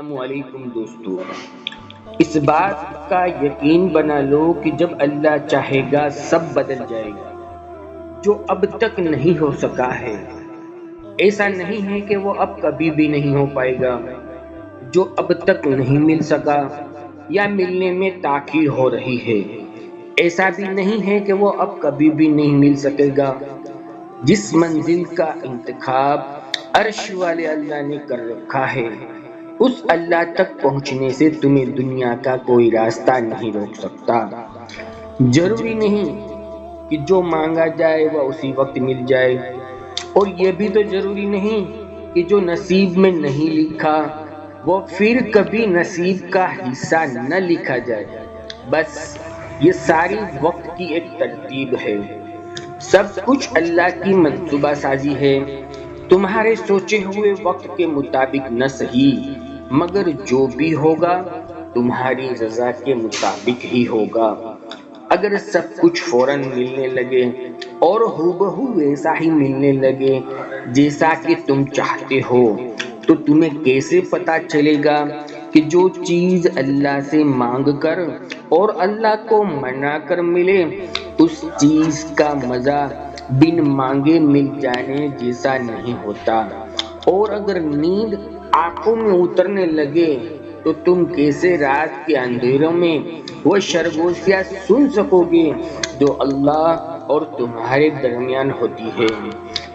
السلام علیکم دوستو، اس بات کا یقین بنا لو کہ جب اللہ چاہے گا سب بدل جائے گا۔ جو اب تک نہیں ہو سکا ہے، ایسا نہیں ہے کہ وہ اب کبھی بھی نہیں ہو پائے گا۔ جو اب تک نہیں مل سکا یا ملنے میں تاخیر ہو رہی ہے، ایسا بھی نہیں ہے کہ وہ اب کبھی بھی نہیں مل سکے گا۔ جس منزل کا انتخاب عرش والے اللہ نے کر رکھا ہے، اس اللہ تک پہنچنے سے تمہیں دنیا کا کوئی راستہ نہیں روک سکتا۔ ضروری نہیں کہ جو مانگا جائے وہ اسی وقت مل جائے، اور یہ بھی تو ضروری نہیں کہ جو نصیب میں نہیں لکھا وہ پھر کبھی نصیب کا حصہ نہ لکھا جائے۔ بس یہ ساری وقت کی ایک ترتیب ہے۔ سب کچھ اللہ کی منصوبہ سازی ہے، تمہارے سوچے ہوئے وقت کے مطابق نہ صحیح، مگر جو بھی ہوگا تمہاری رضا کے مطابق ہی ہوگا۔ اگر سب کچھ فوراً ملنے لگے اور ہو بہو ویسا ہی ملنے لگے جیسا کہ تم چاہتے ہو، تو تمہیں کیسے پتا چلے گا کہ جو چیز اللہ سے مانگ کر اور اللہ کو منا کر ملے، اس چیز کا مزہ بن مانگے مل جانے جیسا نہیں ہوتا؟ اور اگر نیند آنکھوں میں اترنے لگے تو تم کیسے رات کے اندھیروں میں وہ سرگوشیاں سن سکو گے جو اللہ اور تمہارے درمیان ہوتی ہے؟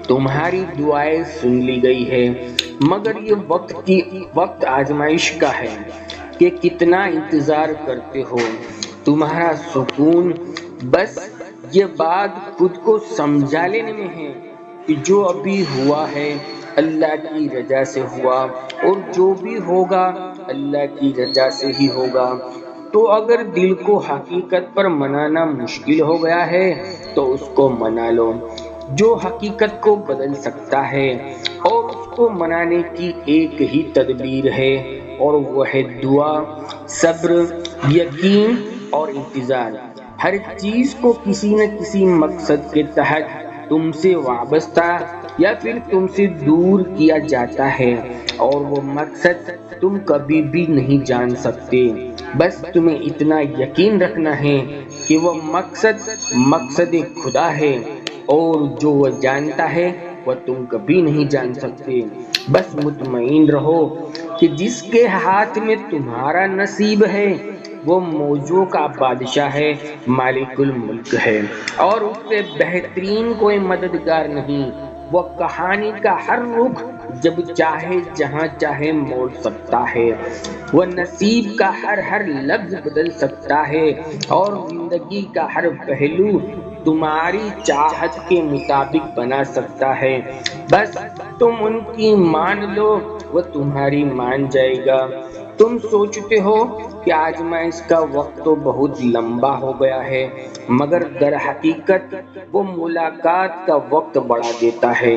تمہاری دعائیں سن لی گئی ہے، مگر یہ وقت آزمائش کا ہے کہ کتنا انتظار کرتے ہو تمہارا سکون بس یہ بات خود کو سمجھا لینے میں ہے کہ جو ابھی ہوا ہے اللہ کی رضا سے ہوا، اور جو بھی ہوگا اللہ کی رضا سے ہی ہوگا۔ تو اگر دل کو حقیقت پر منانا مشکل ہو گیا ہے تو اس کو منا لو۔ جو حقیقت کو بدل سکتا ہے اور اس کو منانے کی ایک ہی تدبیر ہے، اور وہ ہے دعا، صبر، یقین اور انتظار۔ ہر چیز کو کسی نہ کسی مقصد کے تحت تم سے وابستہ یا پھر تم سے دور کیا جاتا ہے، اور وہ مقصد تم کبھی بھی نہیں جان سکتے۔ بس تمہیں اتنا یقین رکھنا ہے کہ وہ مقصد خدا ہے، اور جو وہ جانتا ہے وہ تم کبھی نہیں جان سکتے۔ بس مطمئن رہو کہ جس کے ہاتھ میں تمہارا نصیب ہے وہ موجوں کا بادشاہ ہے، مالک الملک ہے، اور اس سے بہترین کوئی مددگار نہیں۔ وہ کہانی کا ہر رخ جب چاہے جہاں چاہے موڑ سکتا ہے، وہ نصیب کا ہر لفظ بدل سکتا ہے، اور زندگی کا ہر پہلو تمہاری چاہت کے مطابق بنا سکتا ہے۔ بس تم ان کی مان لو، وہ تمہاری مان جائے گا۔ تم سوچتے ہو کہ آزمائش کا وقت تو بہت لمبا ہو گیا ہے، مگر در حقیقت وہ ملاقات کا وقت بڑھا دیتا ہے۔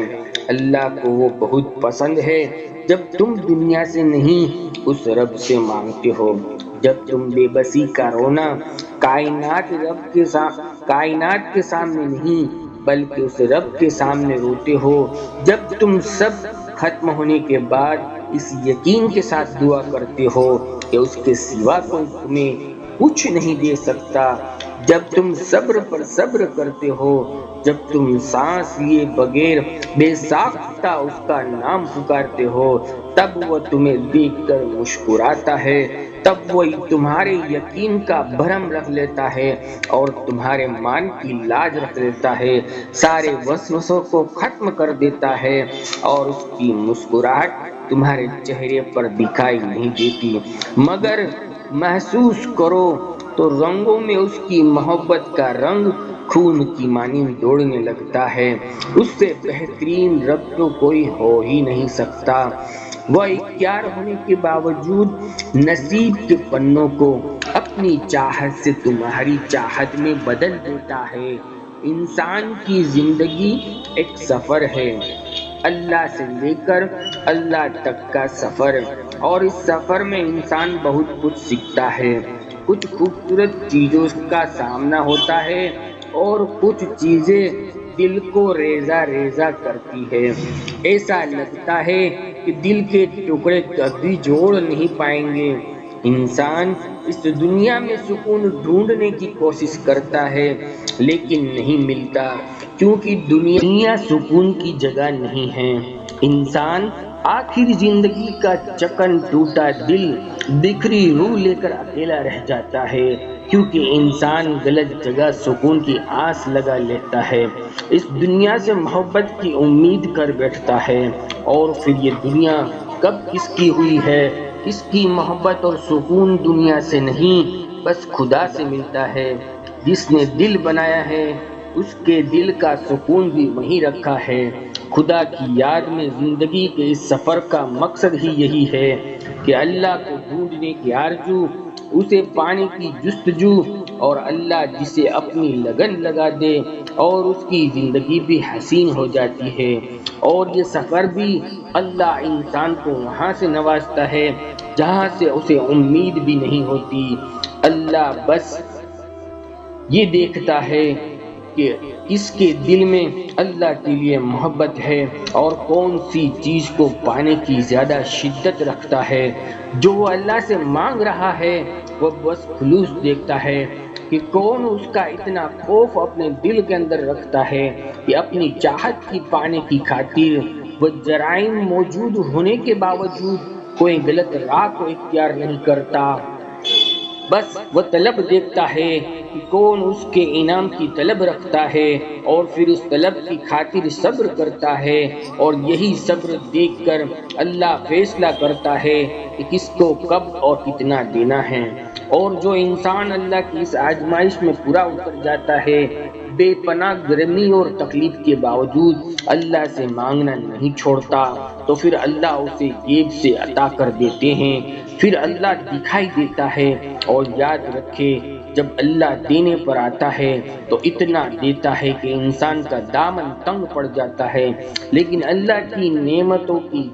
اللہ کو وہ بہت پسند ہے جب تم دنیا سے نہیں اس رب سے مانگتے ہو، جب تم بے بسی کا رونا کائنات کے سامنے نہیں بلکہ اس رب کے سامنے روتے ہو، جب تم سب ختم ہونے کے بعد اس یقین کے ساتھ دعا کرتے ہو کہ اس کے سوا کوئی تمہیں کچھ نہیں دے سکتا، جب تم صبر پر صبر کرتے ہو، جب تم سانس لیے بغیر بے ساختہ اس کا نام پکارتے ہو، تب وہ تمہیں دیکھ کر مسکراتا ہے، تب وہ تمہارے یقین کا بھرم رکھ لیتا ہے اور تمہارے مان کی لاج رکھ لیتا ہے، سارے وسوسوں کو ختم کر دیتا ہے، اور اس کی مسکراہٹ تمہارے چہرے پر دکھائی نہیں دیتی، مگر محسوس کرو تو رنگوں میں اس کی محبت کا رنگ خون کی مانند دوڑنے لگتا ہے۔ اس سے بہترین رب تو کوئی ہو ہی نہیں سکتا۔ وہ اختیار ہونے کے باوجود نصیب کے پنوں کو اپنی چاہت سے تمہاری چاہت میں بدل دیتا ہے۔ انسان کی زندگی ایک سفر ہے، اللہ سے لے کر اللہ تک کا سفر، اور اس سفر میں انسان بہت کچھ سیکھتا ہے۔ کچھ خوبصورت چیزوں کا سامنا ہوتا ہے اور کچھ چیزیں دل کو ریزہ ریزہ کرتی ہے۔ ایسا لگتا ہے کہ دل کے ٹکڑے کبھی جوڑ نہیں پائیں گے۔ انسان اس دنیا میں سکون ڈھونڈنے کی کوشش کرتا ہے لیکن نہیں ملتا، کیونکہ دنیا سکون کی جگہ نہیں ہے۔ انسان آخر زندگی کا چکن ٹوٹا دل، بکھری روح لے کر اکیلا رہ جاتا ہے، کیونکہ انسان غلط جگہ سکون کی آس لگا لیتا ہے، اس دنیا سے محبت کی امید کر بیٹھتا ہے، اور پھر یہ دنیا کب کس کی ہوئی ہے؟ اس کی محبت اور سکون دنیا سے نہیں، بس خدا سے ملتا ہے۔ جس نے دل بنایا ہے اس کے دل کا سکون بھی وہیں رکھا ہے۔ خدا کی یاد میں زندگی کے اس سفر کا مقصد ہی یہی ہے کہ اللہ کو ڈھونڈنے کی آرزو، اسے پانے کی جستجو، اور اللہ جسے اپنی لگن لگا دے اور اس کی زندگی بھی حسین ہو جاتی ہے۔ اور یہ سفر بھی اللہ انسان کو وہاں سے نوازتا ہے جہاں سے اسے امید بھی نہیں ہوتی۔ اللہ بس یہ دیکھتا ہے کہ کس کے دل میں اللہ کے لیے محبت ہے اور کون سی چیز کو پانے کی زیادہ شدت رکھتا ہے۔ جو وہ اللہ سے مانگ رہا ہے وہ بس خلوص دیکھتا ہے کہ کون اس کا اتنا خوف اپنے دل کے اندر رکھتا ہے کہ اپنی چاہت کی پانے کی خاطر وہ جرائم موجود ہونے کے باوجود کوئی غلط راہ کو اختیار نہیں کرتا۔ بس وہ طلب دیکھتا ہے کہ کون اس کے انعام کی طلب رکھتا ہے اور پھر اس طلب کی خاطر صبر کرتا ہے، اور یہی صبر دیکھ کر اللہ فیصلہ کرتا ہے کہ کس کو کب اور کتنا دینا ہے۔ اور جو انسان اللہ کی اس آزمائش میں پورا اتر جاتا ہے، بے پناہ گرمی اور تکلیف کے باوجود اللہ سے مانگنا نہیں چھوڑتا، تو پھر اللہ اسے جیب سے عطا کر دیتے ہیں، پھر اللہ دکھائی دیتا ہے۔ اور یاد رکھے، جب اللہ دینے پر آتا ہے تو اتنا دیتا ہے کہ انسان کا دامن تنگ پڑ جاتا ہے، لیکن اللہ کی نعمتوں کی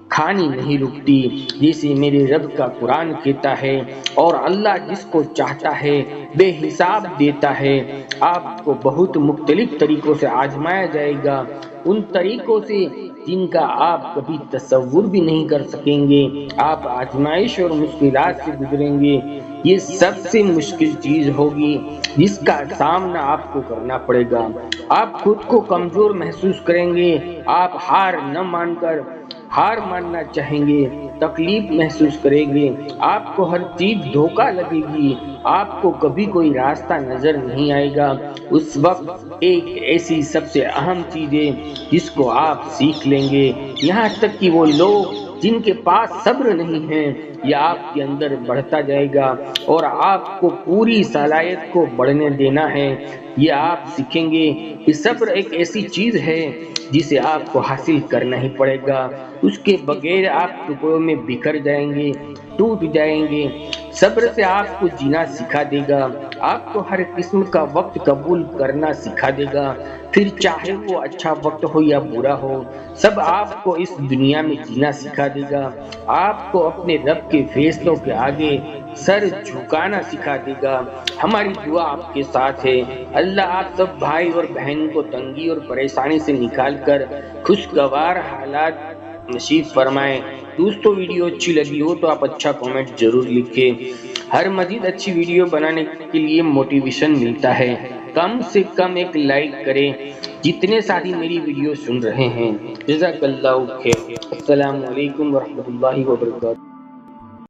کھانی نہیں رکتی، جیسے میرے رب کا قرآن کہتا ہے۔ اور اللہ جس کو چاہتا ہے بے حساب دیتا ہے۔ آپ کو بہت مختلف طریقوں سے آزمایا جائے گا، ان طریقوں سے جن کا آپ کبھی تصور بھی نہیں کر سکیں گے۔ آپ آزمائش اور مشکلات سے گزریں گے، یہ سب سے مشکل چیز ہوگی جس کا سامنا آپ کو کرنا پڑے گا۔ آپ خود کو کمزور محسوس کریں گے، آپ ہار ماننا چاہیں گے، تکلیف محسوس کریں گے، آپ کو ہر چیز دھوکہ لگے گی، آپ کو کبھی کوئی راستہ نظر نہیں آئے گا۔ اس وقت ایک ایسی سب سے اہم چیز ہے جس کو آپ سیکھ لیں گے، یہاں تک کہ وہ لوگ جن کے پاس صبر نہیں ہے، یہ آپ کے اندر بڑھتا جائے گا، اور آپ کو پوری صلاحیت کو بڑھنے دینا ہے۔ یہ آپ سیکھیں گے کہ صبر ایک ایسی چیز ہے جسے آپ کو حاصل کرنا ہی پڑے گا، اس کے بغیر آپ ٹکڑوں میں بکھر جائیں گے، ٹوٹ جائیں گے۔ صبر سے آپ کو جینا سکھا دے گا، آپ کو ہر قسم کا وقت قبول کرنا سکھا دے گا، پھر چاہے وہ اچھا وقت ہو یا برا ہو، سب آپ کو اس دنیا میں جینا سکھا دے گا۔ آپ کو اپنے رب کے فیصلوں کے آگے سر جھکانا سکھا دے گا۔ ہماری دعا آپ کے ساتھ ہے، اللہ آپ سب بھائی اور بہن کو تنگی اور پریشانی سے نکال کر خوشگوار حالات نصیب فرمائیں۔ دوستو، ویڈیو اچھی لگی ہو تو آپ اچھا کامنٹ ضرور لکھیں، ہر مزید اچھی ویڈیو بنانے کے لیے موٹیویشن ملتا ہے۔ کم سے کم ایک لائک کریں جتنے ساتھی میری ویڈیو سن رہے ہیں۔ جزاک اللہ خیر۔ السلام علیکم ورحمۃ اللہ وبرکاتہ۔